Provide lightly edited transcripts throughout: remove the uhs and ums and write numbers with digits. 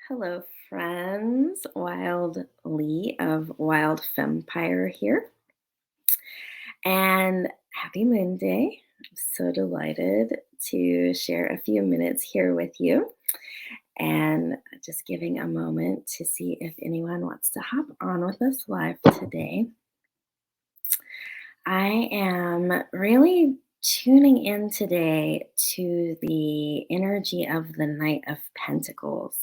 Hello, friends. Wild Lee of Wild Fempire here. And happy Moonday. I'm so delighted to share a few minutes here with you and just giving a moment to see if anyone wants to hop on with us live today. I am really tuning in today to the energy of the Knight of Pentacles.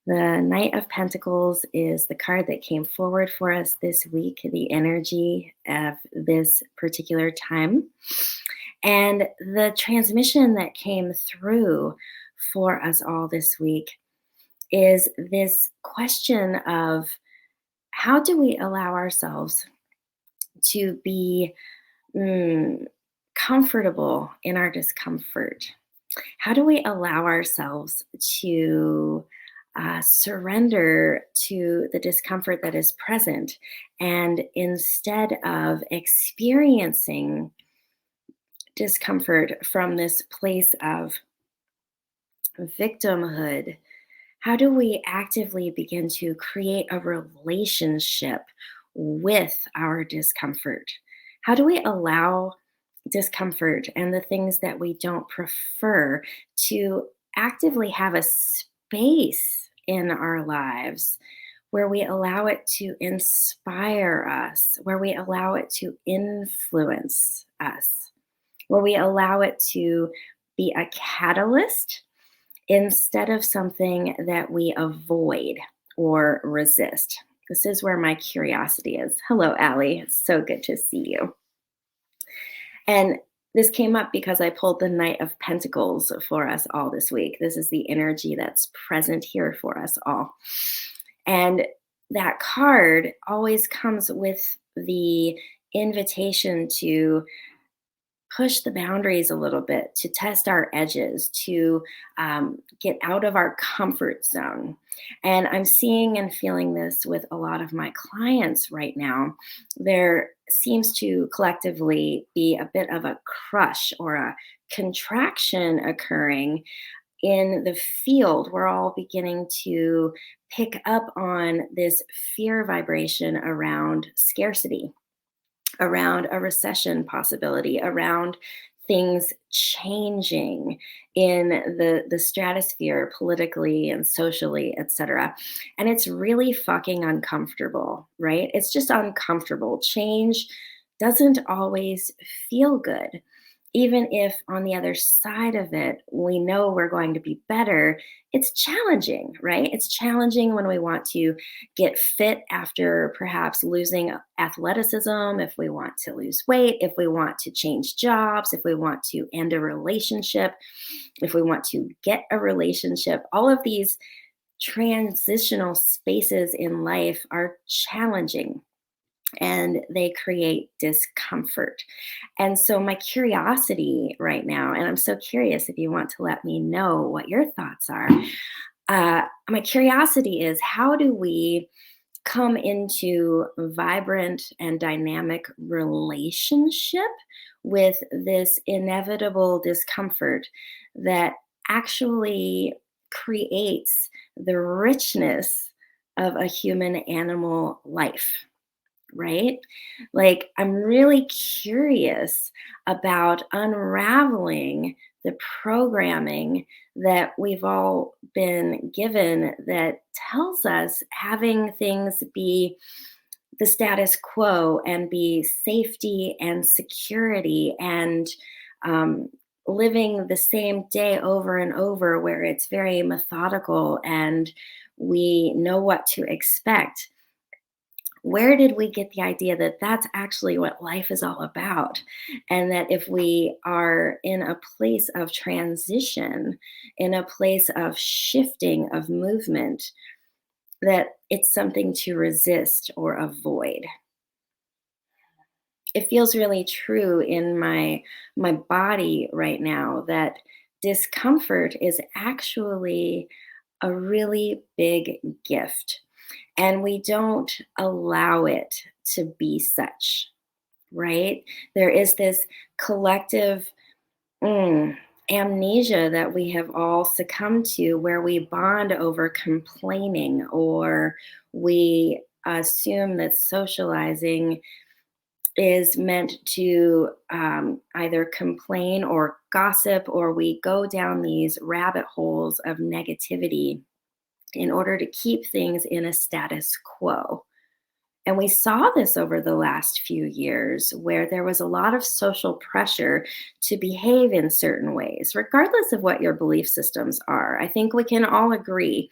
The Knight of Pentacles is the card that came forward for us this week, the energy of this particular time. And the transmission that came through for us all this week is this question of how do we allow ourselves to be comfortable in our discomfort? How do we allow ourselves to surrender to the discomfort that is present? And instead of experiencing discomfort from this place of victimhood, how do we actively begin to create a relationship with our discomfort? How do we allow discomfort and the things that we don't prefer to actively have a space in our lives where we allow it to inspire us, where we allow it to influence us, where we allow it to be a catalyst instead of something that we avoid or resist? This is where my curiosity is. Hello, Allie. It's so good to see you. And this came up because I pulled the Knight of Pentacles for us all this week. This is the energy that's present here for us all. And that card always comes with the invitation to push the boundaries a little bit, to test our edges, to get out of our comfort zone. And I'm seeing and feeling this with a lot of my clients right now. There seems to collectively be a bit of a crush or a contraction occurring in the field. We're all beginning to pick up on this fear vibration around scarcity, around a recession possibility, around things changing in the stratosphere politically and socially, etc. And it's really fucking uncomfortable, right? It's just uncomfortable. Change doesn't always feel good. Even if on the other side of it, we know we're going to be better, it's challenging, right? It's challenging when we want to get fit after perhaps losing athleticism, if we want to lose weight, if we want to change jobs, if we want to end a relationship, if we want to get a relationship. All of these transitional spaces in life are challenging and they create discomfort. And so, my curiosity right now, and I'm so curious if you want to let me know what your thoughts are. My curiosity is, how do we come into vibrant and dynamic relationship with this inevitable discomfort that actually creates the richness of a human animal life? Right? Like, I'm really curious about unraveling the programming that we've all been given that tells us having things be the status quo and be safety and security and um, living the same day over and over, where it's very methodical and we know what to expect. Where did we get the idea that that's actually what life is all about? And that if we are in a place of transition, in a place of shifting, of movement, that it's something to resist or avoid. It feels really true in my body right now that discomfort is actually a really big gift, and we don't allow it to be such, right? There is this collective amnesia that we have all succumbed to, where we bond over complaining, or we assume that socializing is meant to either complain or gossip, or we go down these rabbit holes of negativity in order to keep things in a status quo. And we saw this over the last few years where there was a lot of social pressure to behave in certain ways, regardless of what your belief systems are. I think we can all agree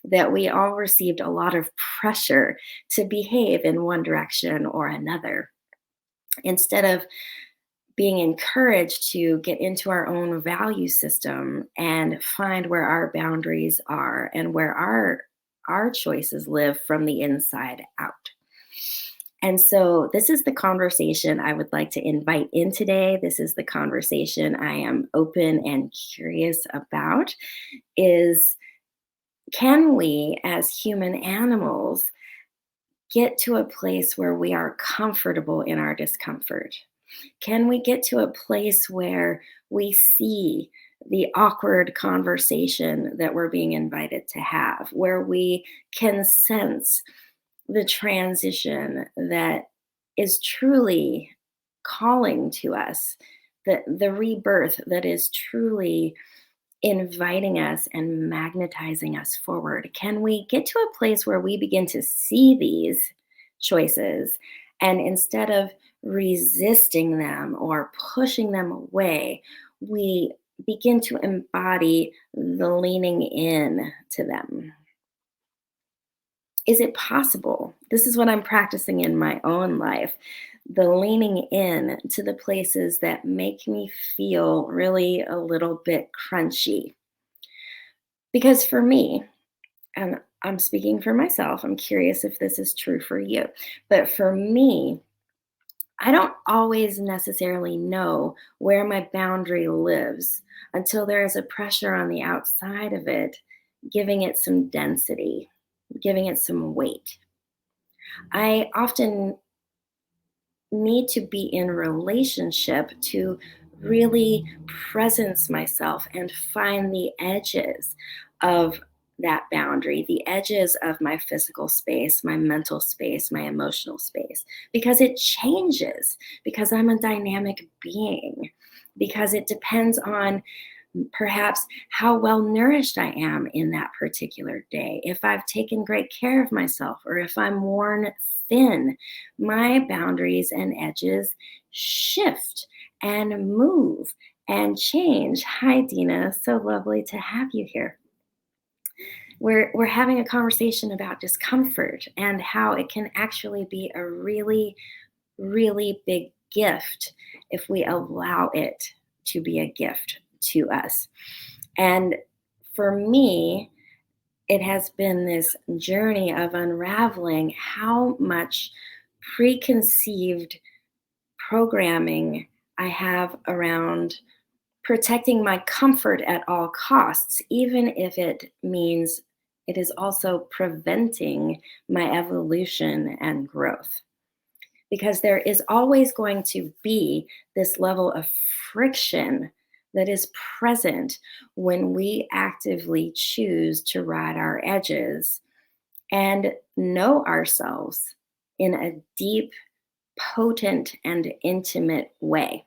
that we all received a lot of pressure to behave in one direction or another, instead of being encouraged to get into our own value system and find where our boundaries are and where our choices live from the inside out. And so this is the conversation I would like to invite in today. This is the conversation I am open and curious about, is, can we as human animals get to a place where we are comfortable in our discomfort? Can we get to a place where we see the awkward conversation that we're being invited to have, where we can sense the transition that is truly calling to us, the rebirth that is truly inviting us and magnetizing us forward? Can we get to a place where we begin to see these choices, and instead of resisting them or pushing them away, we begin to embody the leaning in to them? Is it possible? This is what I'm practicing in my own life, the leaning in to the places that make me feel really a little bit crunchy. Because for me, and I'm speaking for myself, I'm curious if this is true for you, but for me, I don't always necessarily know where my boundary lives until there is a pressure on the outside of it, giving it some density, giving it some weight. I often need to be in relationship to really presence myself and find the edges of that boundary, the edges of my physical space, my mental space, my emotional space, because it changes, because I'm a dynamic being, because it depends on perhaps how well nourished I am in that particular day, if I've taken great care of myself, or if I'm worn thin. My boundaries and edges shift and move and change. Hi, Dina. So lovely to have you here. We're having a conversation about discomfort and how it can actually be a really, really big gift if we allow it to be a gift to us. And for me, it has been this journey of unraveling how much preconceived programming I have around protecting my comfort at all costs, even if it means it is also preventing my evolution and growth. Because there is always going to be this level of friction that is present when we actively choose to ride our edges and know ourselves in a deep, potent, and intimate way.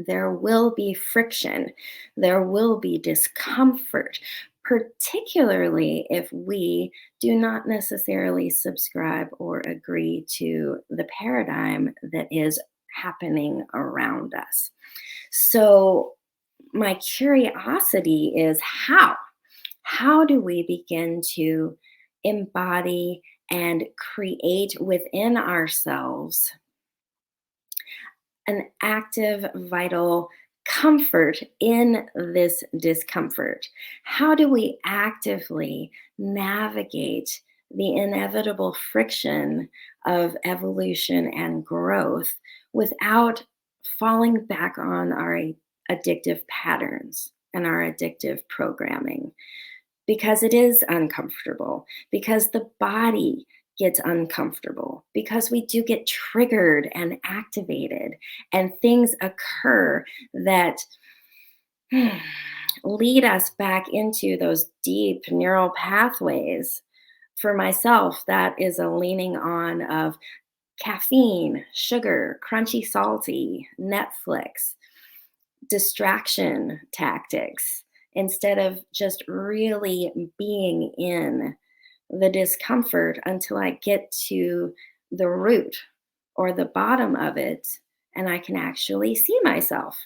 There will be friction, there will be discomfort, particularly if we do not necessarily subscribe or agree to the paradigm that is happening around us. So, my curiosity is how? How do we begin to embody and create within ourselves an active, vital comfort in this discomfort? How do we actively navigate the inevitable friction of evolution and growth without falling back on our addictive patterns and our addictive programming? Because it is uncomfortable, because the body gets uncomfortable, because we do get triggered and activated, and things occur that lead us back into those deep neural pathways. For myself, that is a leaning on of caffeine, sugar, crunchy, salty, Netflix, distraction tactics, instead of just really being in the discomfort until I get to the root or the bottom of it and I can actually see myself.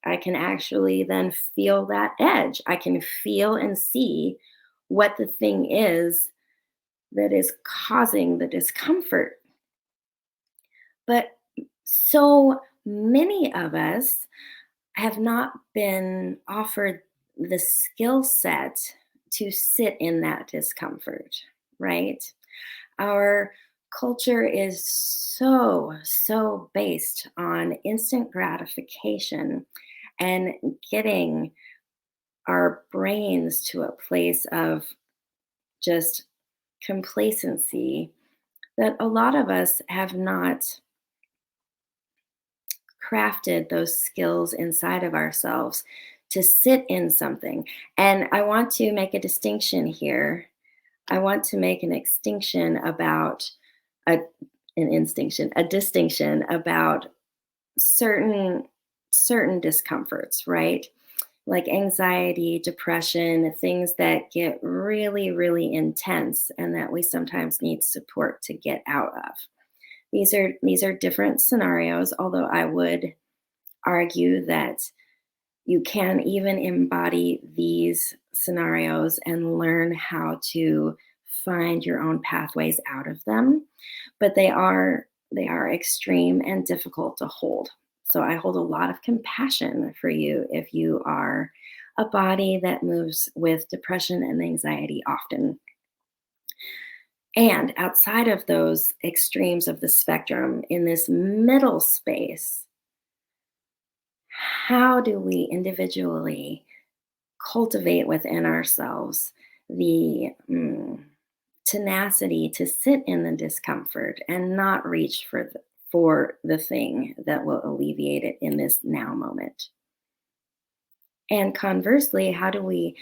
I can actually then feel that edge. I can feel and see what the thing is that is causing the discomfort. But so many of us have not been offered the skill set to sit in that discomfort, right? Our culture is so based on instant gratification and getting our brains to a place of just complacency that a lot of us have not crafted those skills inside of ourselves to sit in something. And I want to make a distinction here. I want to make an extinction about a, a distinction about certain discomforts, right? Like anxiety, depression, things that get really intense and that we sometimes need support to get out of. These are different scenarios, although I would argue that you can even embody these scenarios and learn how to find your own pathways out of them, but they are extreme and difficult to hold. So I hold a lot of compassion for you if you are a body that moves with depression and anxiety often. And outside of those extremes of the spectrum, in this middle space, how do we individually cultivate within ourselves the tenacity to sit in the discomfort and not reach for the thing that will alleviate it in this now moment? And conversely, how do we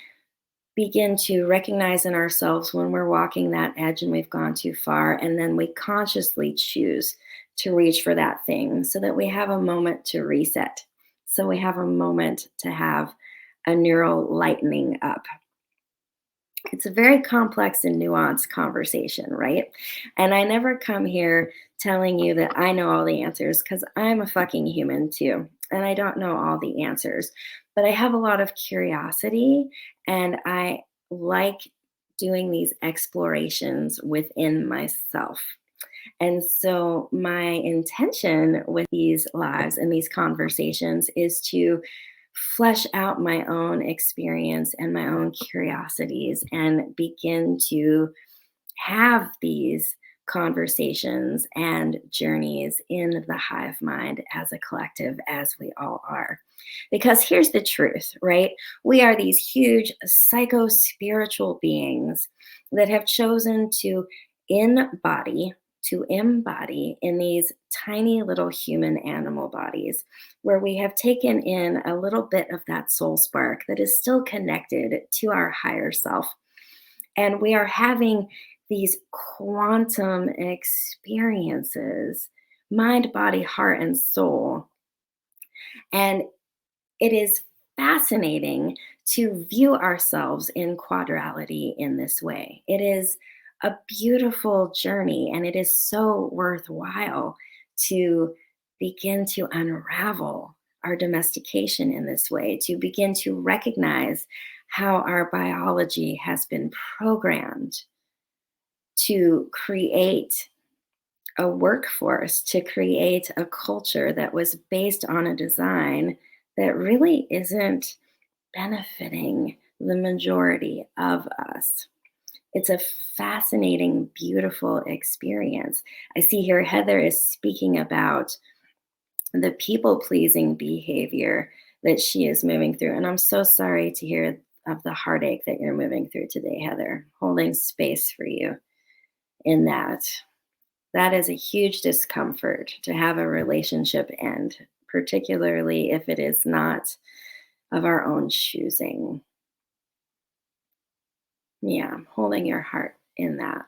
begin to recognize in ourselves when we're walking that edge and we've gone too far, and then we consciously choose to reach for that thing so that we have a moment to reset, so we have a moment to have a neural lightening up? It's a very complex and nuanced conversation, right? And I never come here telling you that I know all the answers because I'm a fucking human too. And I don't know all the answers, but I have a lot of curiosity and I like doing these explorations within myself. And so, my intention with these lives and these conversations is to flesh out my own experience and my own curiosities and begin to have these conversations and journeys in the hive mind as a collective, as we all are. Because here's the truth, right? We are these huge psycho spiritual beings that have chosen embody to embody in these tiny little human animal bodies, where we have taken in a little bit of that soul spark that is still connected to our higher self. And we are having these quantum experiences, mind, body, heart, and soul. And it is fascinating to view ourselves in quadrality in this way. It is a beautiful journey, and it is so worthwhile to begin to unravel our domestication in this way, to begin to recognize how our biology has been programmed to create a workforce, to create a culture that was based on a design that really isn't benefiting the majority of us. It's a fascinating, beautiful experience. I see here Heather is speaking about the people pleasing behavior that she is moving through. And I'm so sorry to hear of the heartache that you're moving through today, Heather, holding space for you in that. That is a huge discomfort to have a relationship end, particularly if it is not of our own choosing. Yeah, holding your heart in that.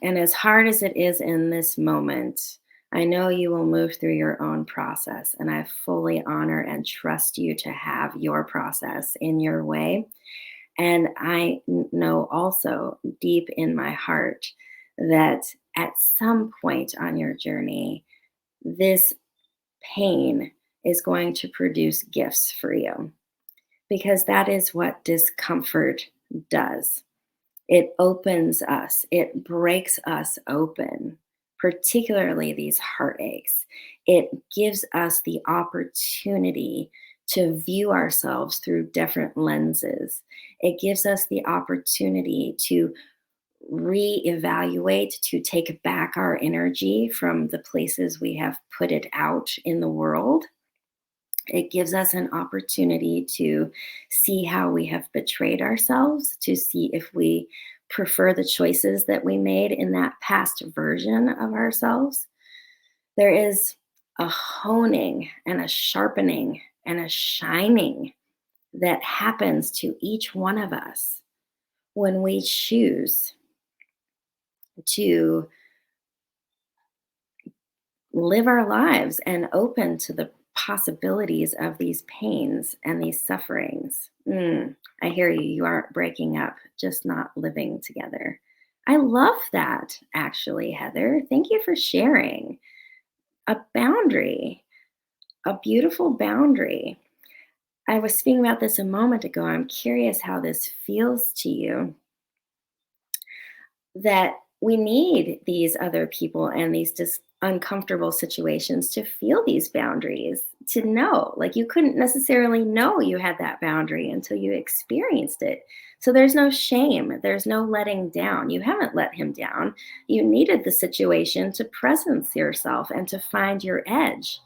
And as hard as it is in this moment, I know you will move through your own process, and I fully honor and trust you to have your process in your way. And know also deep in my heart that at some point on your journey, this pain is going to produce gifts for you because that is what discomfort does. It opens us, it breaks us open, particularly these heartaches. It gives us the opportunity to view ourselves through different lenses. It gives us the opportunity to reevaluate, to take back our energy from the places we have put it out in the world. It gives us an opportunity to see how we have betrayed ourselves, to see if we prefer the choices that we made in that past version of ourselves. There is a honing and a sharpening and a shining that happens to each one of us when we choose to live our lives and open to the possibilities of these pains and these sufferings. I hear you. You aren't breaking up, just not living together. I love that, actually, Heather. Thank you for sharing. A boundary, a beautiful boundary. I was speaking about this a moment ago. I'm curious how this feels to you, that we need these other people and these uncomfortable situations to feel these boundaries, to know. Like, you couldn't necessarily know you had that boundary until you experienced it. So there's no shame, there's no letting down. You haven't let him down. You needed the situation to presence yourself and to find your edge.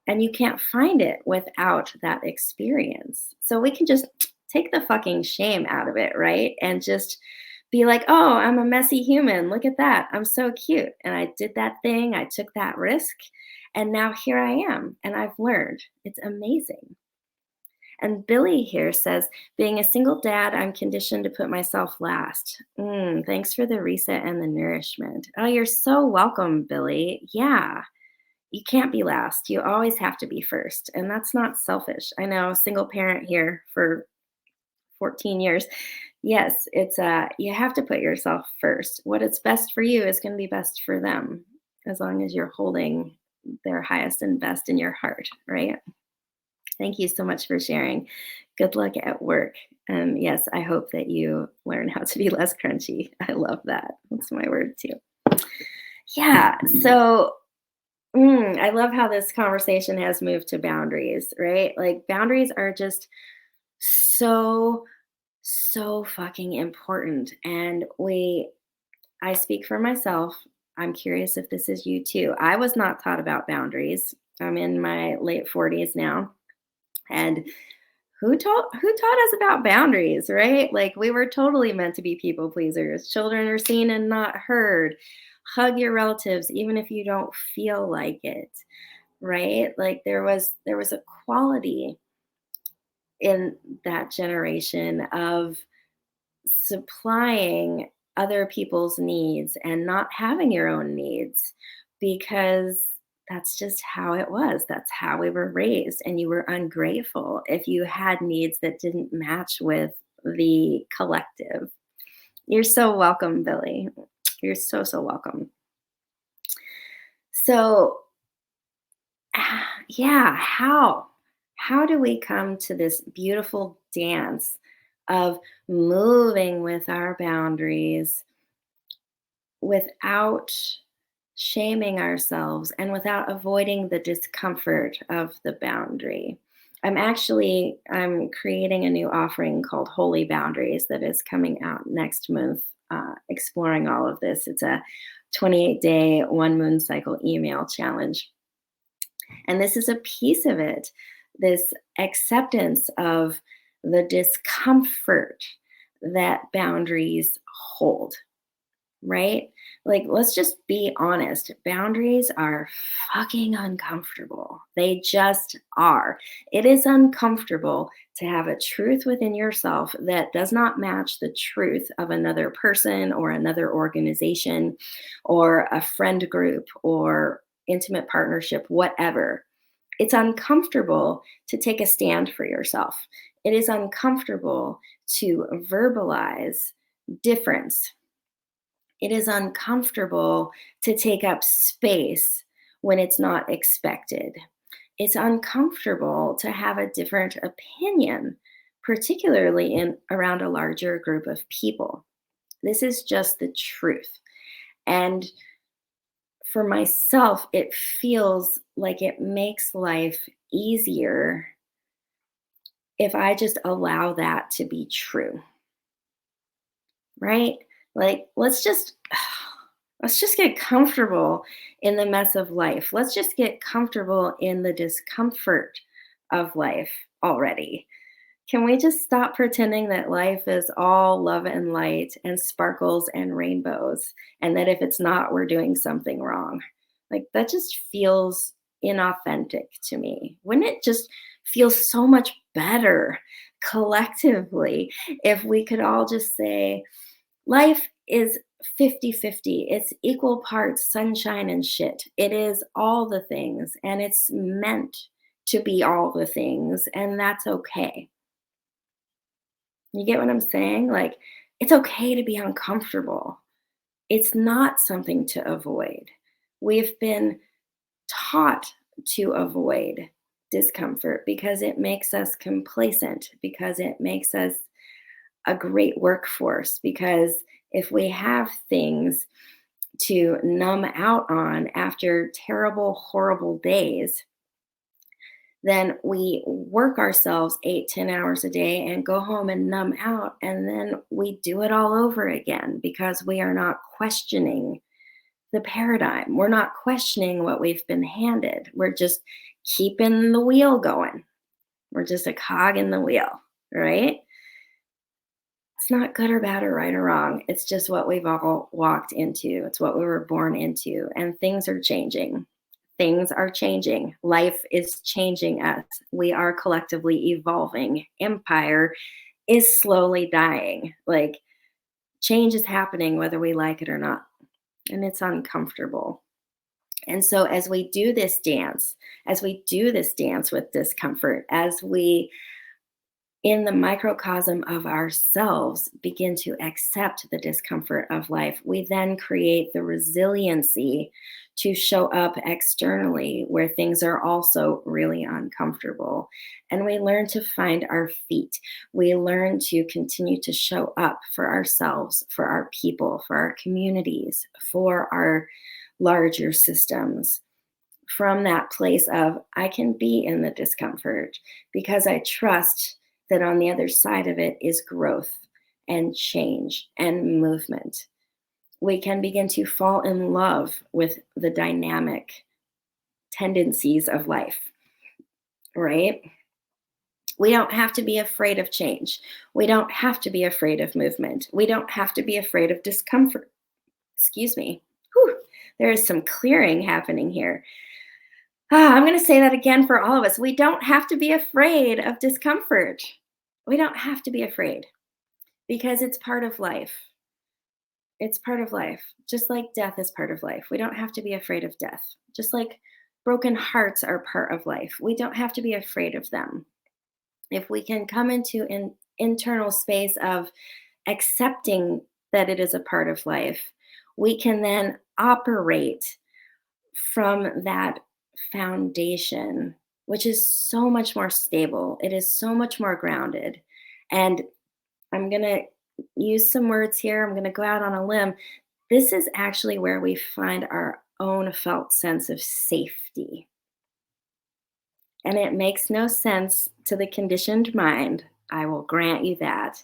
And you can't find it without that experience. So we can just take the fucking shame out of it, right? And just be like, oh, I'm a messy human. Look at that. I'm so cute. And I did that thing. I took that risk. And now here I am. And I've learned. It's amazing. And Billy here says, being a single dad, I'm conditioned to put myself last. Thanks for the reset and the nourishment. Oh, you're so welcome, Billy. Yeah. You can't be last. You always have to be first. And that's not selfish. I know, single parent here for 14 years. Yes, it's you have to put yourself first. What is best for you is going to be best for them as long as you're holding their highest and best in your heart, right? Thank you so much for sharing. Good luck at work. And yes, I hope that you learn how to be less crunchy. I love that. That's my word too. Yeah. So I love how this conversation has moved to boundaries, right? Like, boundaries are just so, so fucking important. And I speak for myself. I'm curious if this is you too. I was not taught about boundaries. I'm in my late 40s now. And who taught us about boundaries, right? Like, we were totally meant to be people pleasers. Children are seen and not heard. Hug your relatives even if you don't feel like it, right? Like, there was a quality in that generation of supplying other people's needs and not having your own needs, because that's just how it was. That's how we were raised. And you were ungrateful if you had needs that didn't match with the collective. You're so welcome, Billy. You're so, so welcome. So, yeah, how do we come to this beautiful dance of moving with our boundaries without shaming ourselves and without avoiding the discomfort of the boundary? I'm creating a new offering called Holy Boundaries that is coming out next month, exploring all of this. It's a 28-day one moon cycle email challenge. And this is a piece of it, this acceptance of the discomfort that boundaries hold, right? Like, let's just be honest. Boundaries are fucking uncomfortable. They just are. It is uncomfortable to have a truth within yourself that does not match the truth of another person or another organization or a friend group or intimate partnership, whatever. It's uncomfortable to take a stand for yourself. It is uncomfortable to verbalize difference. It is uncomfortable to take up space when it's not expected. It's uncomfortable to have a different opinion, particularly in around a larger group of people. This is just the truth. And for myself, it feels like it makes life easier if I just allow that to be true, right? Like let's just get comfortable in the mess of life. Let's just get comfortable in the discomfort of life already. Can we just stop pretending that life is all love and light and sparkles and rainbows, and that if it's not, we're doing something wrong? Like, that just feels inauthentic to me. Wouldn't it just feel so much better collectively if we could all just say, life is 50-50. It's equal parts sunshine and shit. It is all the things, and it's meant to be all the things, and that's okay. You get what I'm saying? Like, it's okay to be uncomfortable. It's not something to avoid. We've been taught to avoid discomfort because it makes us complacent, because it makes us a great workforce, because if we have things to numb out on after terrible, horrible days, then we work ourselves 8, 10 hours a day and go home and numb out. And then we do it all over again because we are not questioning the paradigm. We're not questioning what we've been handed. We're just keeping the wheel going. We're just a cog in the wheel, right? It's not good or bad or right or wrong. It's just what we've all walked into. It's what we were born into. And things are changing. Things are changing. Life is changing us. We are collectively evolving. Empire is slowly dying. Like, change is happening whether we like it or not. And it's uncomfortable. And so, as we do this dance with discomfort, as we in the microcosm of ourselves begin to accept the discomfort of life, we then create the resiliency to show up externally where things are also really uncomfortable. And we learn to find our feet. We learn to continue to show up for ourselves, for our people, for our communities, for our larger systems, from that place of, I can be in the discomfort because I trust that on the other side of it is growth and change and movement. We can begin to fall in love with the dynamic tendencies of life, right? We don't have to be afraid of change. We don't have to be afraid of movement. We don't have to be afraid of discomfort. Excuse me. Whew, there is some clearing happening here. I'm going to say that again for all of us. We don't have to be afraid of discomfort. We don't have to be afraid because it's part of life. It's part of life, just like death is part of life. We don't have to be afraid of death. Just like broken hearts are part of life. We don't have to be afraid of them. If we can come into an internal space of accepting that it is a part of life, we can then operate from that foundation, which is so much more stable. It is so much more grounded. And I'm going to use some words here. I'm going to go out on a limb. This is actually where we find our own felt sense of safety. And it makes no sense to the conditioned mind. I will grant you that.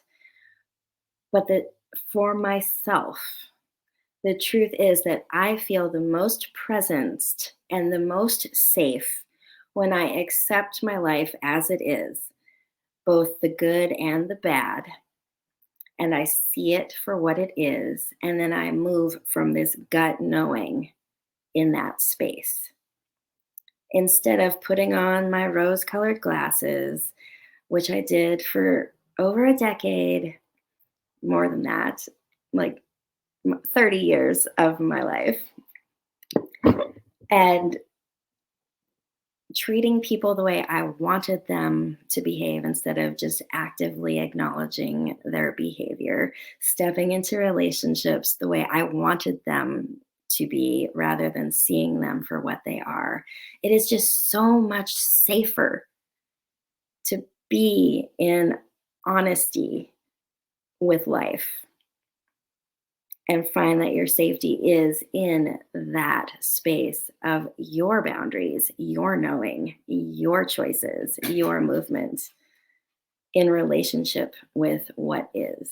But that for myself, the truth is that I feel the most presenced and the most safe when I accept my life as it is, both the good and the bad, and I see it for what it is, and then I move from this gut knowing in that space. instead of putting on my rose colored glasses, which I did for over a decade, more than that, like 30 years of my life, and treating people the way I wanted them to behave instead of just actively acknowledging their behavior, stepping into relationships the way I wanted them to be rather than seeing them for what they are. It is just so much safer to be in honesty with life and find that your safety is in that space of your boundaries, your knowing, your choices, your movement in relationship with what is.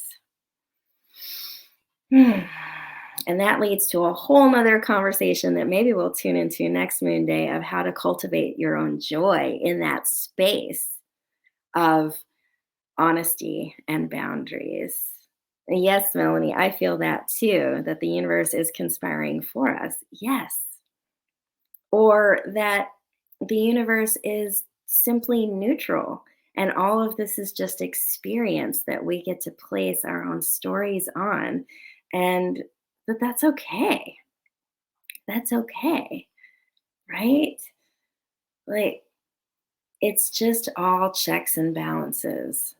And that leads to a whole nother conversation that maybe we'll tune into next Moonday of how to cultivate your own joy in that space of honesty and boundaries. And yes, Melanie, I feel that too, that the universe is conspiring for us. Yes. Or that the universe is simply neutral. And all of this is just experience that we get to place our own stories on. And that's okay. That's okay. Right? Like, it's just all checks and balances.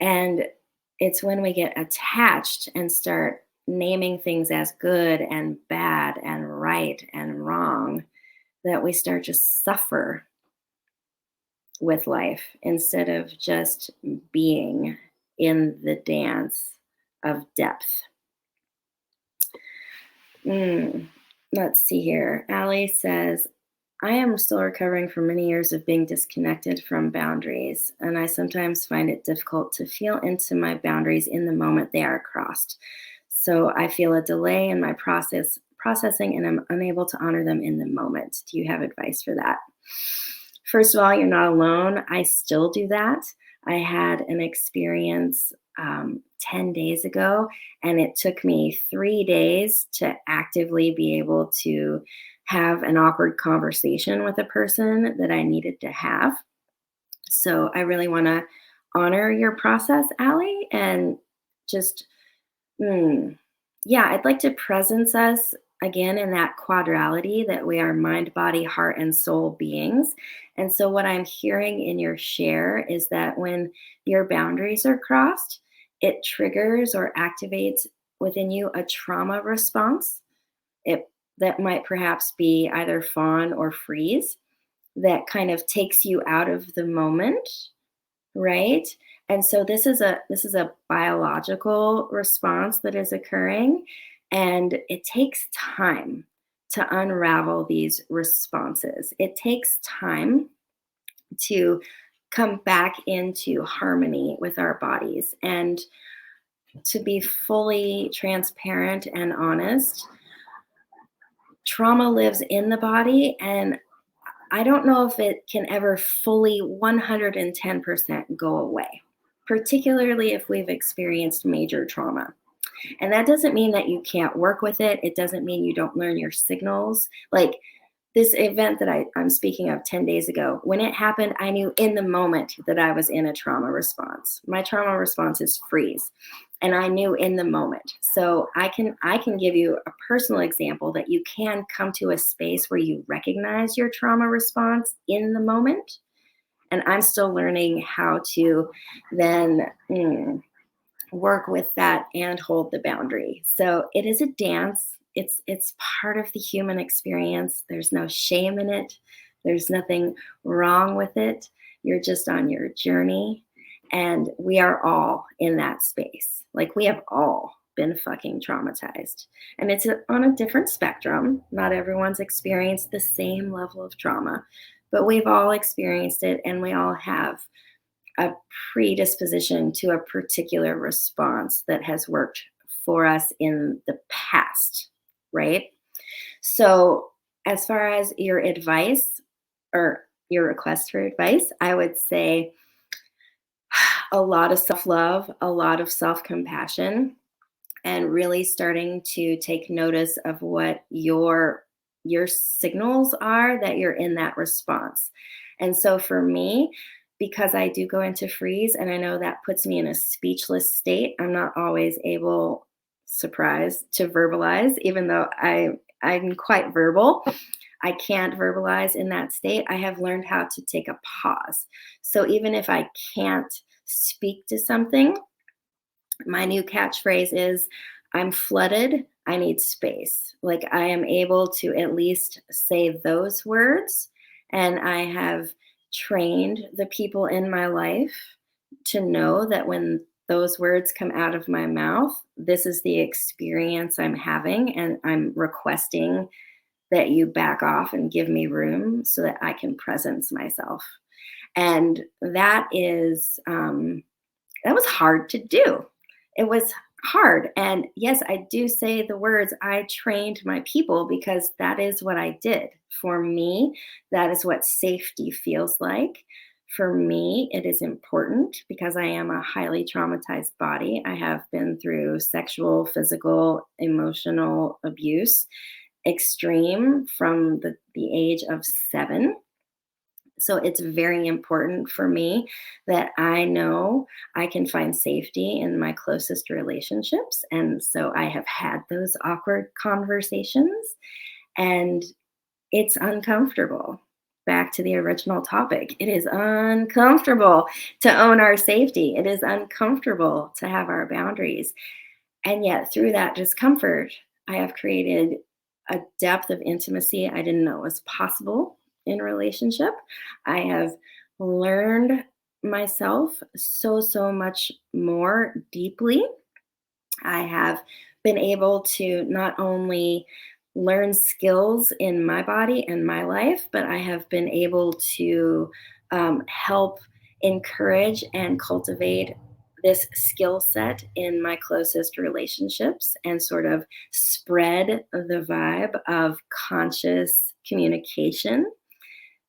And it's when we get attached and start naming things as good and bad and right and wrong that we start to suffer with life instead of just being in the dance of depth. Let's see here. Allie says, I am still recovering from many years of being disconnected from boundaries, and I sometimes find it difficult to feel into my boundaries in the moment they are crossed. So I feel a delay in my processing and I'm unable to honor them in the moment. Do you have advice for that? First of all, you're not alone. I still do that. I had an experience 10 days ago, and it took me 3 days to actively be able to have an awkward conversation with a person that I needed to have. So I really want to honor your process, Allie, and just, yeah, I'd like to presence us again in that quadrality that we are mind, body, heart, and soul beings. And so, what I'm hearing in your share is that when your boundaries are crossed, it triggers or activates within you a trauma response. It that might perhaps be either fawn or freeze that kind of takes you out of the moment, right? And so this is a biological response that is occurring, and it takes time to unravel these responses. It takes time to come back into harmony with our bodies. And to be fully transparent and honest, trauma lives in the body, and I don't know if it can ever fully 110% go away, particularly if we've experienced major trauma. And that doesn't mean that you can't work with it. It doesn't mean you don't learn your signals. Like this event that I'm speaking of 10 days ago, when it happened, I knew in the moment that I was in a trauma response. My trauma response is freeze. And I knew in the moment. So I can give you a personal example that you can come to a space where you recognize your trauma response in the moment. And I'm still learning how to then work with that and hold the boundary. So it is a dance. It's part of the human experience. There's no shame in it. There's nothing wrong with it. You're just on your journey. And we are all in that space. Like we have all been fucking traumatized. And it's on a different spectrum. Not everyone's experienced the same level of trauma, but we've all experienced it and we all have a predisposition to a particular response that has worked for us in the past, right? So, as far as your advice or your request for advice, I would say a lot of self love, a lot of self compassion, and really starting to take notice of what your your signals are that you're in that response. And so for me, because I do go into freeze and I know that puts me in a speechless state, I'm not always able, surprise, to verbalize, even though I'm quite verbal. I can't verbalize in that state. I have learned how to take a pause. So even if I can't speak to something, my new catchphrase is I'm flooded, I need space. Like I am able to at least say those words. And I have trained the people in my life to know that when those words come out of my mouth, this is the experience I'm having. And I'm requesting that you back off and give me room so that I can presence myself. And that was hard to do. It was hard. And yes, I do say the words, I trained my people because that is what I did. For me, that is what safety feels like. For me, it is important because I am a highly traumatized body. I have been through sexual, physical, emotional abuse, extreme from the age of 7. So it's very important for me that I know I can find safety in my closest relationships. And so I have had those awkward conversations, and it's uncomfortable. Back to the original topic. It is uncomfortable to own our safety. It is uncomfortable to have our boundaries. And yet, through that discomfort, I have created a depth of intimacy I didn't know was possible in relationship. I have learned myself so much more deeply. I have been able to not only learn skills in my body and my life, but I have been able to help encourage and cultivate this skill set in my closest relationships and sort of spread the vibe of conscious communication.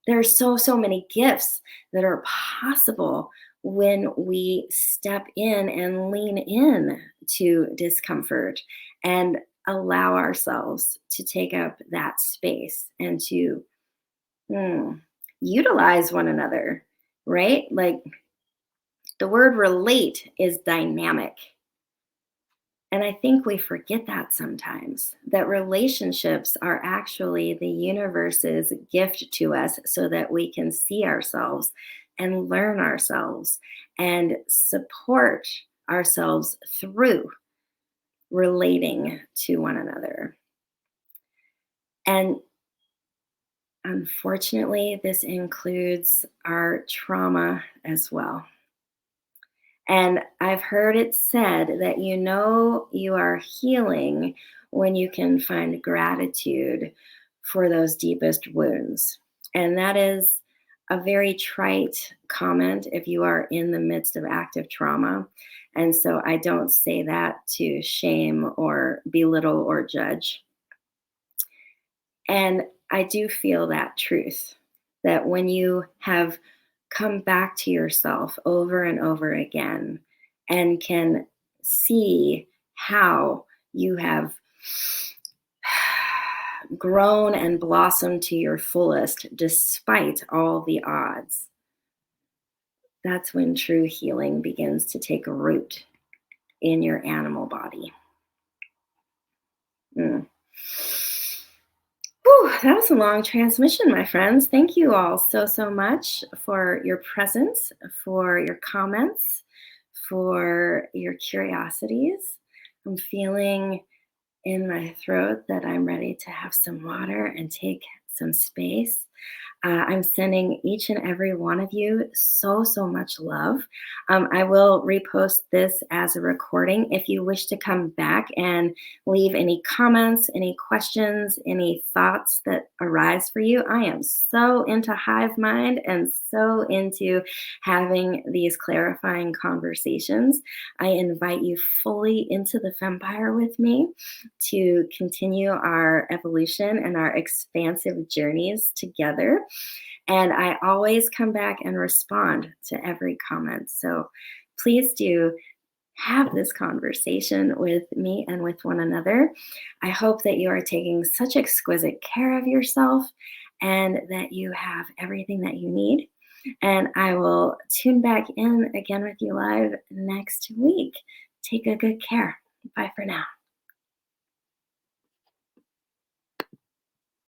There are so many gifts that are possible when we step in and lean in to discomfort and allow ourselves to take up that space and to hmm, utilize one another, right? Like the word relate is dynamic. And I think we forget that sometimes, that relationships are actually the universe's gift to us so that we can see ourselves and learn ourselves and support ourselves through relating to one another. And unfortunately, this includes our trauma as well. And I've heard it said that you know you are healing when you can find gratitude for those deepest wounds. And that is a very trite comment if you are in the midst of active trauma. And so I don't say that to shame or belittle or judge. And I do feel that truth that when you have come back to yourself over and over again and can see how you have grown and blossomed to your fullest despite all the odds, that's when true healing begins to take root in your animal body. Mm. Whew, that was a long transmission, my friends. Thank you all so much for your presence, for your comments, for your curiosities. I'm feeling in my throat that I'm ready to have some water and take some space. I'm sending each and every one of you so much love. I will repost this as a recording. If you wish to come back and leave any comments, any questions, any thoughts that arise for you, I am so into hive mind and so into having these clarifying conversations. I invite you fully into the Fempire with me to continue our evolution and our expansive journeys together. And I always come back and respond to every comment. So please do have this conversation with me and with one another. I hope that you are taking such exquisite care of yourself and that you have everything that you need. And I will tune back in again with you live next week. Take a good care. Bye for now.